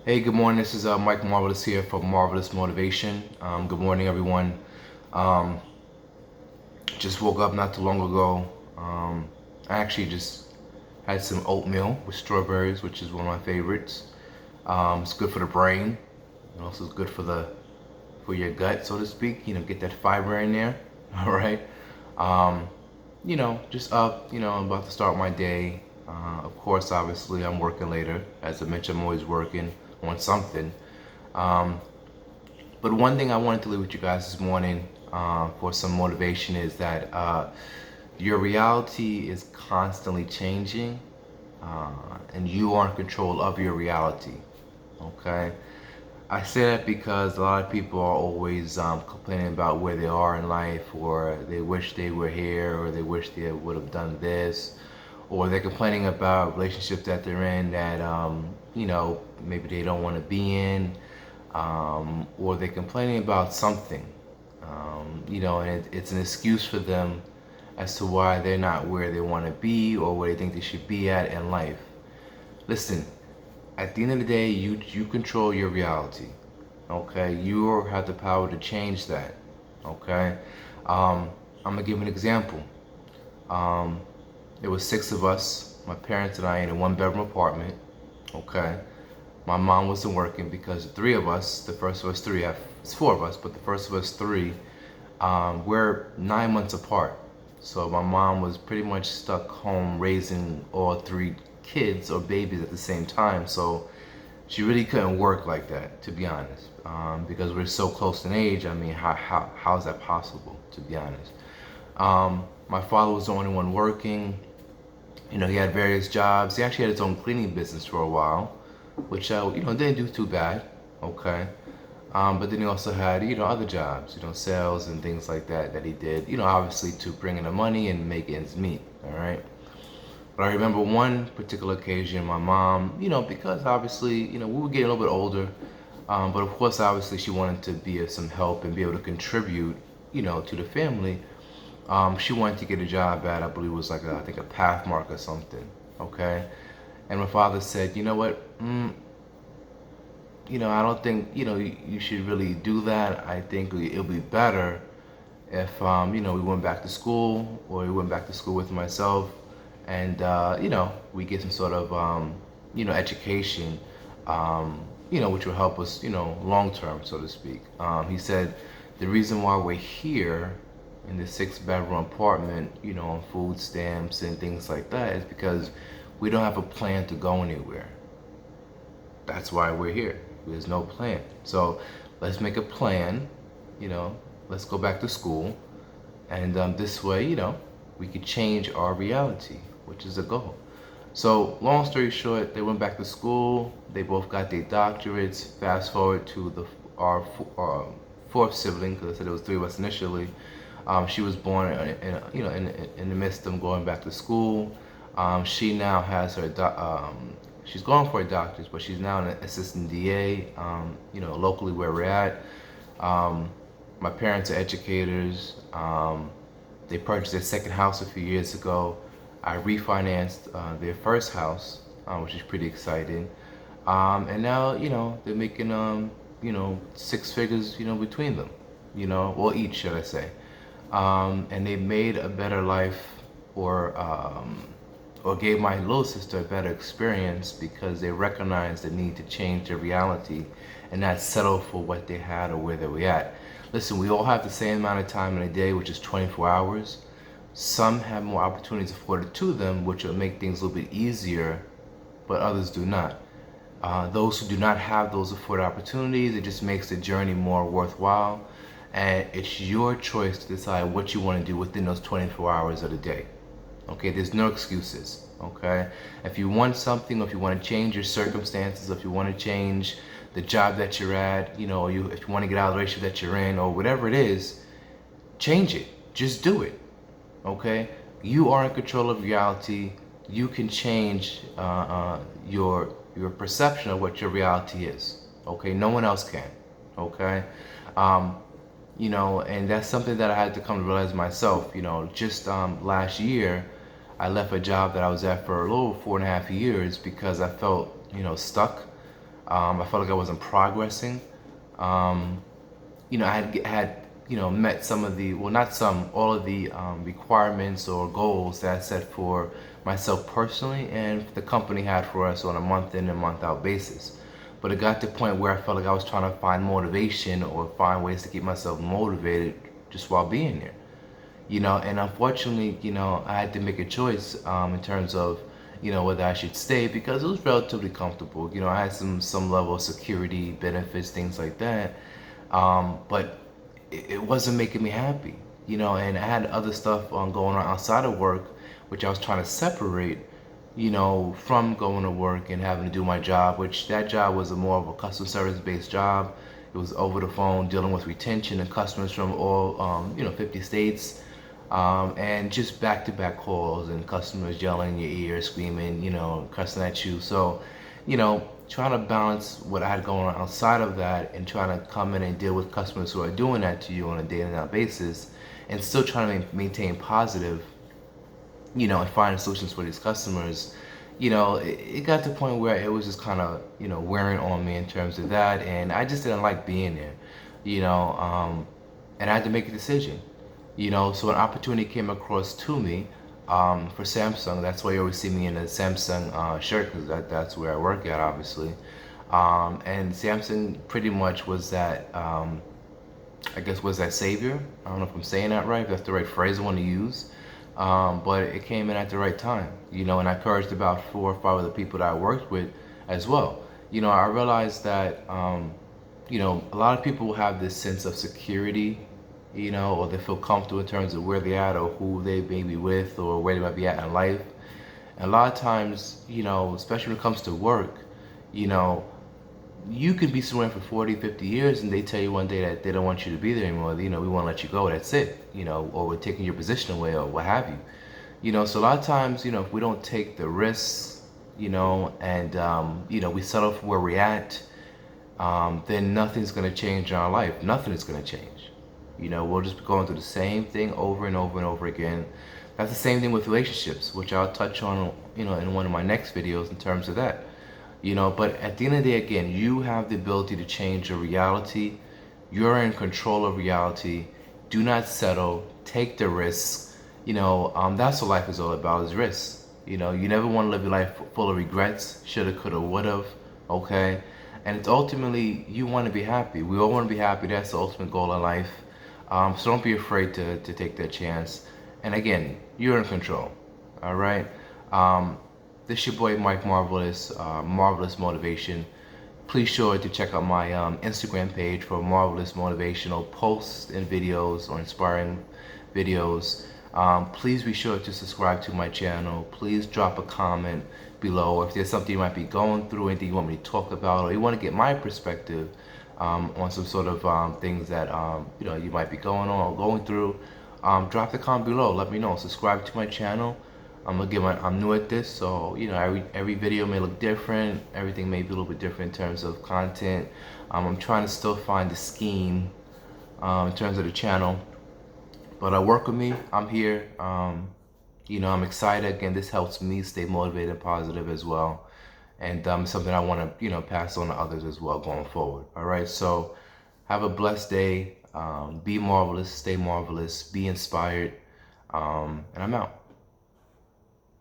Hey, good morning. This is Mike Marvelous here from Marvelous Motivation. Good morning, everyone. Um, just woke up not too long ago. I actually just had some oatmeal with strawberries, which is one of my favorites. It's good for the brain, and also it's good for your gut, so to speak. Get that fiber in there. All right. Um, just up. I'm about to start my day. Of course, obviously, I'm working later. As I mentioned, I'm always working on something. Um, But one thing I wanted to leave with you guys this morning for some motivation is that your reality is constantly changing, and you are in control of your reality. Okay? I say that because a lot of people are always complaining about where they are in life, or they wish they were here, or they wish they would have done this, or they're complaining about relationships that they're in that maybe they don't want to be in, or they're complaining about something, and it's an excuse for them as to why they're not where they want to be or where they think they should be at in life. Listen, at the end of the day, you control your reality. Okay, you have the power to change that. Okay, I'm gonna give an example. Um, there was six of us, my parents and I, in a one-bedroom apartment. Okay, my mom wasn't working because the three of us, the first of us three, it's four of us, but the first of us three, we're 9 months apart. So my mom was pretty much stuck home raising all three kids or babies at the same time. So she really couldn't work like that, to be honest, because we're so close in age. I mean, how is that possible, to be honest? My father was the only one working. He had various jobs. He actually had his own cleaning business for a while, which didn't do too bad. Okay, but then he also had other jobs, sales and things like that he did. Obviously to bring in the money and make ends meet. All right. But I remember one particular occasion, my mom, because obviously, we were getting a little bit older, but of course, obviously, she wanted to be of some help and be able to contribute, to the family. She wanted to get a job at, I believe it was like I think a Pathmark or something. Okay. And my father said, you know what? I don't think you should really do that. I think it'll be better if we went back to school, or we went back to school with myself, and we get some sort of education, which will help us, long term, so to speak. He said the reason why we're here in the six-bedroom apartment, on food stamps and things like that, is because we don't have a plan to go anywhere. That's why we're here. There's no plan. So let's make a plan, you know, let's go back to school. And this way, we could change our reality, which is a goal. So long story short, they went back to school. They both got their doctorates. Fast forward to our fourth sibling, because I said it was three of us initially. She was born in the midst of them going back to school. She now has her she's going for a doctorate, but she's now an assistant DA. Locally where we're at. My parents are educators. They purchased their second house a few years ago. I refinanced their first house, which is pretty exciting. And now, they're making, six figures, between them, well, each, should I say. And they made a better life, or gave my little sister a better experience because they recognized the need to change their reality and not settle for what they had or where they were at. Listen, we all have the same amount of time in a day, which is 24 hours. Some have more opportunities afforded to them, which will make things a little bit easier, but others do not. Those who do not have those afforded opportunities, it just makes the journey more worthwhile. And it's your choice to decide what you want to do within those 24 hours of the day. Okay, there's no excuses. Okay, if you want something, or if you want to change your circumstances, or if you want to change the job that you're at, or if you want to get out of the relationship that you're in, or whatever it is, change it. Just do it. Okay, you are in control of reality. You can change your perception of what your reality is. Okay, no one else can. Okay, um, and that's something that I had to come to realize myself. Just last year, I left a job that I was at for a little 4.5 years because I felt, stuck. I felt like I wasn't progressing. Um, I had met some of the, well, not some, all of the requirements or goals that I set for myself personally and the company had for us on a month in and month out basis. But it got to the point where I felt like I was trying to find motivation or find ways to keep myself motivated just while being there. And unfortunately, I had to make a choice in terms of, whether I should stay because it was relatively comfortable. I had some level of security, benefits, things like that. But it wasn't making me happy, and I had other stuff going on outside of work, which I was trying to separate, from going to work and having to do my job, which that job was a more of a customer service based job. It was over the phone dealing with retention and customers from all, 50 states. And just back-to-back calls and customers yelling in your ear, screaming, cussing at you. So, trying to balance what I had going on outside of that and trying to come in and deal with customers who are doing that to you on a day-to-day basis and still trying to maintain positive, and finding solutions for these customers, it got to the point where it was just kind of, wearing on me in terms of that. And I just didn't like being there, and I had to make a decision. So an opportunity came across to me for Samsung. That's why you always see me in a Samsung shirt, because that's where I work at, obviously. And Samsung pretty much was that, I guess, was that savior. I don't know if I'm saying that right, if that's the right phrase I want to use. But it came in at the right time, and I encouraged about 4 or 5 of the people that I worked with as well. I realized that, a lot of people have this sense of security, or they feel comfortable in terms of where they're at or who they may be with or where they might be at in life. And a lot of times, especially when it comes to work, you could be somewhere for 40, 50 years and they tell you one day that they don't want you to be there anymore. We want to let you go, that's it, or we're taking your position away or what have you. So a lot of times, if we don't take the risks, and, we settle for where we're at, then nothing's going to change in our life. Nothing is going to change. We'll just be going through the same thing over and over and over again. That's the same thing with relationships, which I'll touch on, in one of my next videos in terms of that. But at the end of the day, again, you have the ability to change your reality. You're in control of reality. Do not settle. Take the risks. That's what life is all about, is risks. You never want to live your life full of regrets, shoulda, coulda, woulda, okay? And it's ultimately, you want to be happy. We all want to be happy. That's the ultimate goal in life. So don't be afraid to take that chance. And again, you're in control. All right. This is your boy Mike Marvelous, Marvelous Motivation. Please sure to check out my Instagram page for marvelous motivational posts and videos or inspiring videos. Please be sure to subscribe to my channel. Please drop a comment below if there's something you might be going through, anything you want me to talk about, or you want to get my perspective on some sort of things that you might be going through. Drop the comment below. Let me know. Subscribe to my channel. I'm new at this, so every video may look different. Everything may be a little bit different in terms of content. I'm trying to still find the scheme in terms of the channel, but work with me. I'm here. I'm excited. Again, this helps me stay motivated and positive as well, and something I want to pass on to others as well going forward. All right, so have a blessed day. Be marvelous. Stay marvelous. Be inspired. And I'm out.